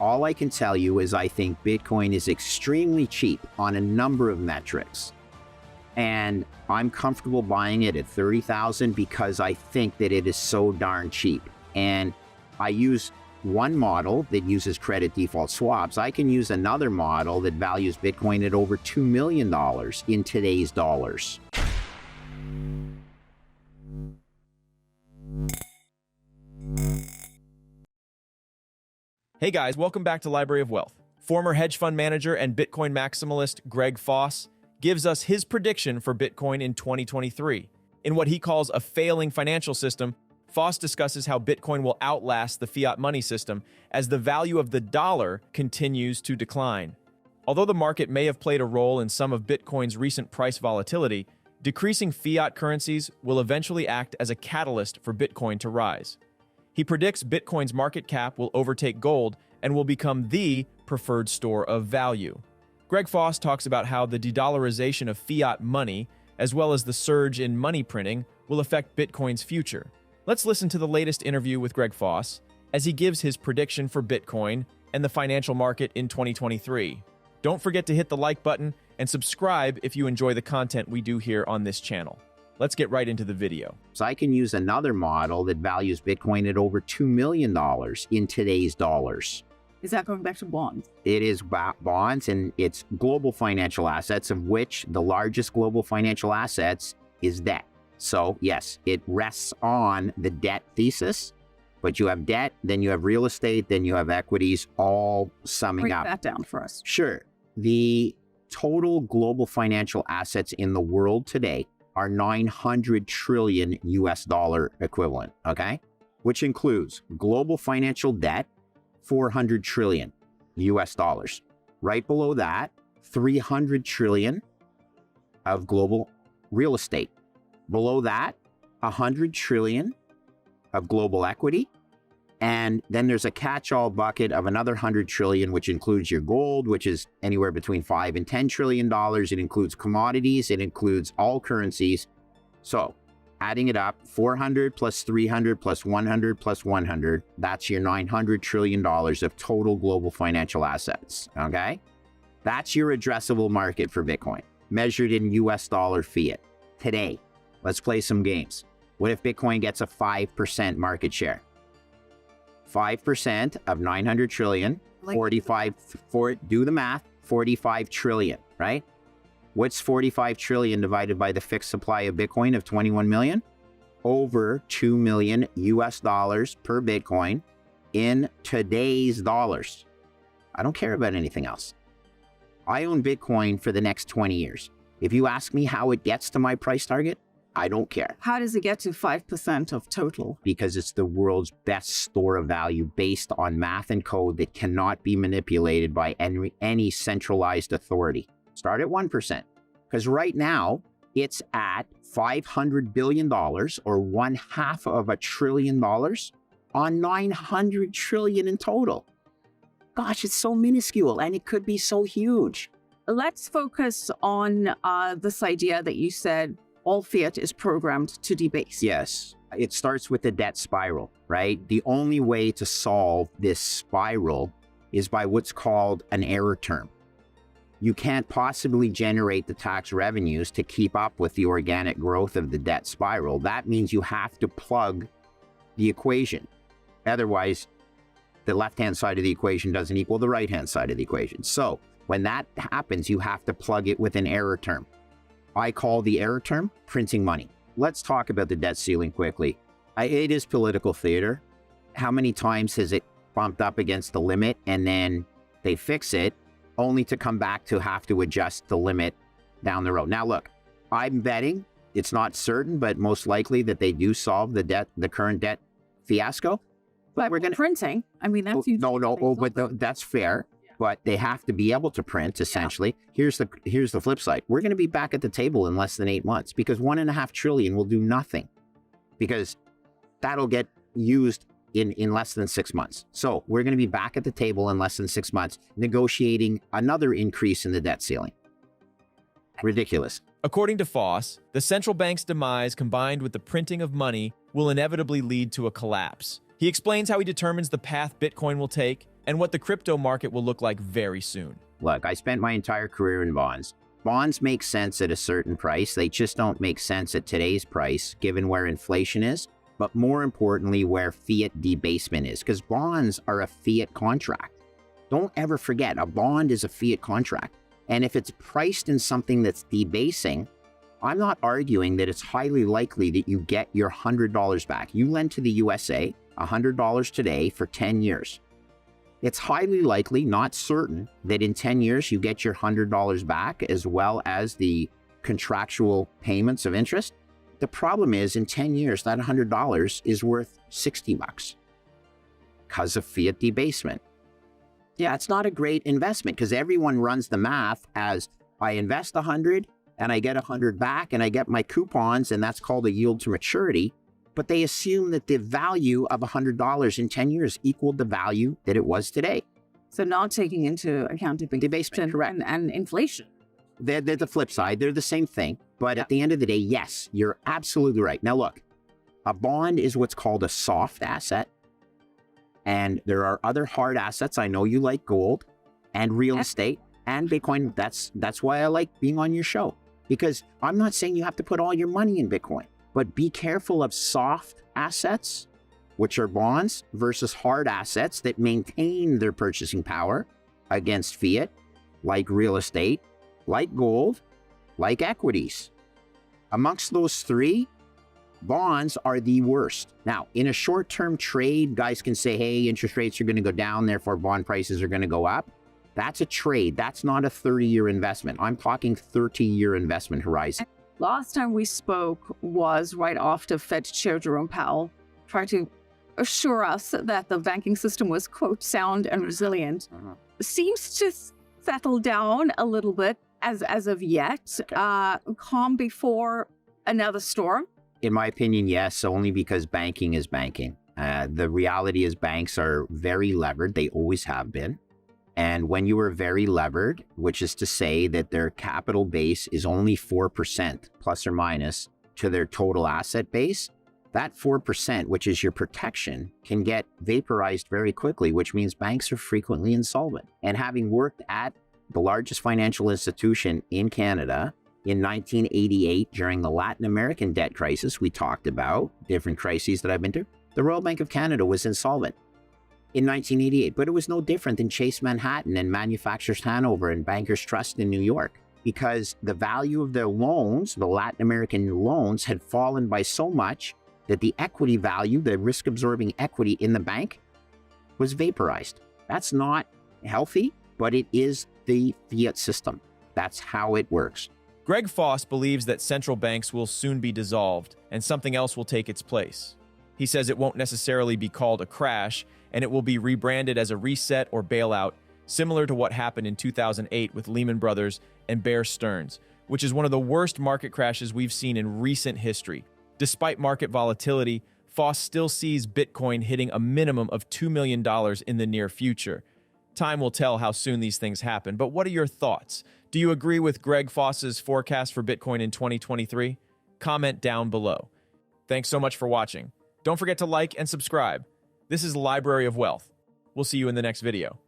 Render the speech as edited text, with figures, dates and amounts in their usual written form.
all I can tell you is I think Bitcoin is extremely cheap on a number of metrics. And I'm comfortable buying it at 30,000 because I think that it is so darn cheap. And I use one model that uses credit default swaps. I can use another model that values Bitcoin at over $2 million in today's dollars. Hey guys, welcome back to Library of Wealth. Former hedge fund manager and Bitcoin maximalist Greg Foss gives us his prediction for Bitcoin in 2023. In what he calls a failing financial system, Foss discusses how Bitcoin will outlast the fiat money system as the value of the dollar continues to decline. Although the market may have played a role in some of Bitcoin's recent price volatility, decreasing fiat currencies will eventually act as a catalyst for Bitcoin to rise. He predicts Bitcoin's market cap will overtake gold and will become the preferred store of value. Greg Foss talks about how the de-dollarization of fiat money, as well as the surge in money printing, will affect Bitcoin's future. Let's listen to the latest interview with Greg Foss as he gives his prediction for Bitcoin and the financial market in 2023. Don't forget to hit the like button and subscribe if you enjoy the content we do here on this channel. Let's get right into the video. So I can use another model that values Bitcoin at over $2 million in today's dollars. Is that going back to bonds? It is bonds, and it's global financial assets, of which the largest global financial assets is debt. So yes, it rests on the debt thesis, but you have debt, then you have real estate, then you have equities, all summing up. Break that down for us. Sure. The total global financial assets in the world today are 900 trillion US dollar equivalent, okay? Which includes global financial debt, 400 trillion US dollars. Right below that, 300 trillion of global real estate. Below that, 100 trillion of global equity. And then there's a catch-all bucket of another 100 trillion, which includes your gold, which is anywhere between $5 and $10 trillion. It includes commodities. It includes all currencies. So adding it up, 400 plus 300 plus 100 plus 100, that's your $900 trillion of total global financial assets, okay? That's your addressable market for Bitcoin, measured in US dollar fiat. Today, let's play some games. What if Bitcoin gets a 5% market share? 5% of 900 trillion, 45, do the math, 45 trillion, right? What's 45 trillion divided by the fixed supply of Bitcoin of 21 million? Over 2 million US dollars per Bitcoin in today's dollars. I don't care about anything else. I own Bitcoin for the next 20 years. If you ask me how it gets to my price target, I don't care. How does it get to 5% of total? Because it's the world's best store of value based on math and code that cannot be manipulated by any centralized authority. Start at 1%. Because right now, it's at $500 billion, or $0.5 trillion on 900 trillion in total. Gosh, it's so minuscule, and it could be so huge. Let's focus on this idea that you said all fiat is programmed to debase. Yes. It starts with the debt spiral, right? The only way to solve this spiral is by what's called an error term. You can't possibly generate the tax revenues to keep up with the organic growth of the debt spiral. That means you have to plug the equation. Otherwise, the left-hand side of the equation doesn't equal the right-hand side of the equation. So when that happens, you have to plug it with an error term. I call the error term printing money. Let's talk about the debt ceiling quickly. It is political theater. How many times has it bumped up against the limit and then they fix it only to come back to have to adjust the limit down the road? Now look, I'm betting, it's not certain, but most likely that they do solve the current debt fiasco. But we're gonna printing. I mean, that's that's fair. But they have to be able to print, essentially. Yeah. Here's the flip side. We're going to be back at the table in less than 8 months because $1.5 trillion will do nothing because that'll get used in less than 6 months. So we're going to be back at the table in less than 6 months, negotiating another increase in the debt ceiling. Ridiculous. According to Foss, the central bank's demise combined with the printing of money will inevitably lead to a collapse. He explains how he determines the path Bitcoin will take and what the crypto market will look like very soon. Look, I spent my entire career in bonds. Bonds make sense at a certain price. They just don't make sense at today's price, given where inflation is, but more importantly, where fiat debasement is, because bonds are a fiat contract. Don't ever forget, a bond is a fiat contract. And if it's priced in something that's debasing, I'm not arguing that it's highly likely that you get your $100 back. You lend to the USA $100 today for 10 years. It's highly likely, not certain, that in 10 years you get your $100 back as well as the contractual payments of interest. The problem is in 10 years, that $100 is worth $60 because of fiat debasement. Yeah, it's not a great investment because everyone runs the math as I invest 100 and I get 100 back and I get my coupons, and that's called a yield to maturity. But they assume that the value of $100 in 10 years equaled the value that it was today. So not taking into account Debasement, correct. And inflation. They're the flip side. They're the same thing. But at the end of the day, yes, you're absolutely right. Now look, a bond is what's called a soft asset. And there are other hard assets. I know you like gold and real estate and Bitcoin. That's why I like being on your show. Because I'm not saying you have to put all your money in Bitcoin. But be careful of soft assets, which are bonds, versus hard assets that maintain their purchasing power against fiat, like real estate, like gold, like equities. Amongst those three, bonds are the worst. Now, in a short-term trade, guys can say, hey, interest rates are going to go down, therefore bond prices are going to go up. That's a trade. That's not a 30-year investment. I'm talking 30-year investment horizon. Last time we spoke was right after Fed Chair Jerome Powell tried to assure us that the banking system was, quote, sound and resilient. Seems to settle down a little bit as of yet. Calm before another storm? In my opinion, yes, only because banking is banking. The reality is banks are very levered. They always have been. And when you are very levered, which is to say that their capital base is only 4% plus or minus to their total asset base, that 4%, which is your protection, can get vaporized very quickly, which means banks are frequently insolvent. And having worked at the largest financial institution in Canada in 1988 during the Latin American debt crisis we talked about, different crises that I've been through, the Royal Bank of Canada was insolvent in 1988, but it was no different than Chase Manhattan and Manufacturers Hanover and Bankers Trust in New York, because the value of their loans, the Latin American loans, had fallen by so much that the equity value, the risk-absorbing equity in the bank, was vaporized. That's not healthy, but it is the fiat system. That's how it works. Greg Foss believes that central banks will soon be dissolved and something else will take its place. He says it won't necessarily be called a crash, and it will be rebranded as a reset or bailout, similar to what happened in 2008 with Lehman Brothers and Bear Stearns, which is one of the worst market crashes we've seen in recent history. Despite market volatility, Foss still sees Bitcoin hitting a minimum of $2 million in the near future. Time will tell how soon these things happen, but what are your thoughts? Do you agree with Greg Foss's forecast for Bitcoin in 2023? Comment down below. Thanks so much for watching. Don't forget to like and subscribe. This is Library of Wealth. We'll see you in the next video.